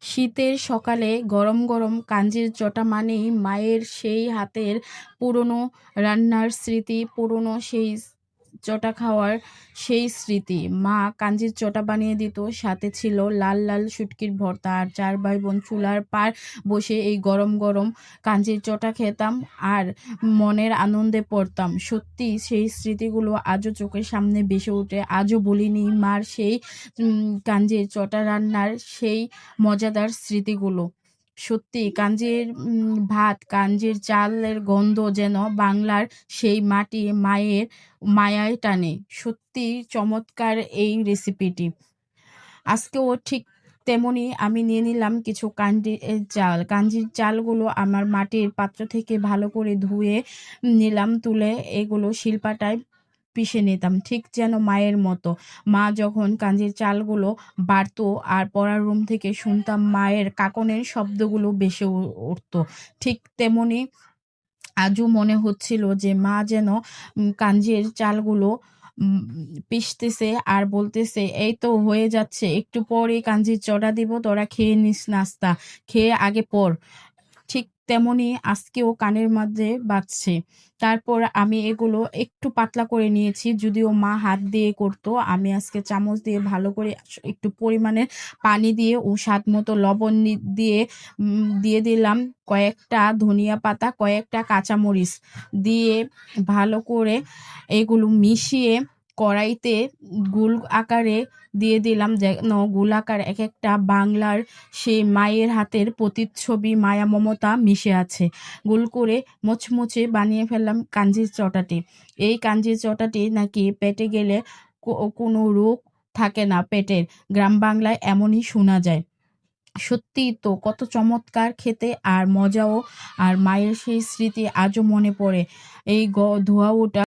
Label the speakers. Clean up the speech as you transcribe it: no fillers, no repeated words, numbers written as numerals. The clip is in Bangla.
Speaker 1: শীতের সকালে গরম গরম কাঞ্জির চটা মানেই মায়ের সেই হাতের পুরনো রান্নার স্মৃতি, পুরনো সেই চটা খাওয়ার সেই স্মৃতি। মা কাঞ্জির চটা বানিয়ে দিত, সাথে ছিল লাল লাল শুটকির ভর্তা, আর 4 ভাই বোন চুলার পার বসে এই গরম গরম কাঞ্জির চটা খেতাম আর মনের আনন্দে পড়তাম। সত্যি সেই স্মৃতিগুলো আজও চোখের সামনে ভেসে ওঠে। আজও বলিনি মার সেই কাঞ্জির চটা রান্নার সেই মজাদার স্মৃতিগুলো। সত্যি কাঞ্জির ভাত, কাঞ্জির চালের গন্ধ যেন বাংলার সেই মাটি মায়ের মায়ায় টানে। সত্যি চমৎকার এই রেসিপিটি। আজকেও ঠিক তেমনি আমি নিয়ে নিলাম কিছু চাল। কাঞ্জির চালগুলো আমার মাটির পাত্র থেকে ভালো করে ধুয়ে নিলাম, তুলে এগুলো শিলপাটায় পিষে নিতাম, ঠিক যেন মায়ের মতো। মা যখন কাঞ্জির চালগুলো বাড়তো আর পড়ার রুম থেকে শুনতাম মায়ের কাঁকনের শব্দগুলো ভেসে উঠতো, ঠিক তেমনি আজও মনে হচ্ছিল যে মা যেন কাঞ্জির চালগুলো পিষতেছে আর বলতেছে, এই তো হয়ে যাচ্ছে, একটু পরেই কাঞ্জির চটা দিব, তোরা খেয়ে নিস নাস্তা, খেয়ে আগে পড়। ঠিক তেমনি আজকেও কানের মধ্যে বাজছে। তারপর আমি এগুলো একটু পাতলা করে নিয়েছি, যদিও মা হাত দিয়ে করতো। আমি আজকে চামচ দিয়ে ভালো করে একটু পরিমাণে পানি দিয়ে ও স্বাদ মতো লবণ দিয়ে দিয়ে দিলাম কয়েকটা ধনিয়া পাতা, কয়েকটা কাঁচামরিচ দিয়ে ভালো করে এগুলো মিশিয়ে কড়াইতে গোল আকারে দিয়ে দিলাম, যেন গোল আকার এক একটা বাংলার সেই মায়ের হাতের প্রতিচ্ছবি, মায়া মমতা মিশে আছে। গোল করে মুচমুচে বানিয়ে ফেললাম কাঞ্জির চটাটি। এই কাঞ্জির চটাটি নাকি পেটে গেলে কোনো রোগ থাকে না পেটের, গ্রাম বাংলায় এমনই শোনা যায়। সত্যিই তো কত চমৎকার খেতে আর মজাও, আর মায়ের সেই স্মৃতি আজও মনে পড়ে। এই ধোয়া ওঠা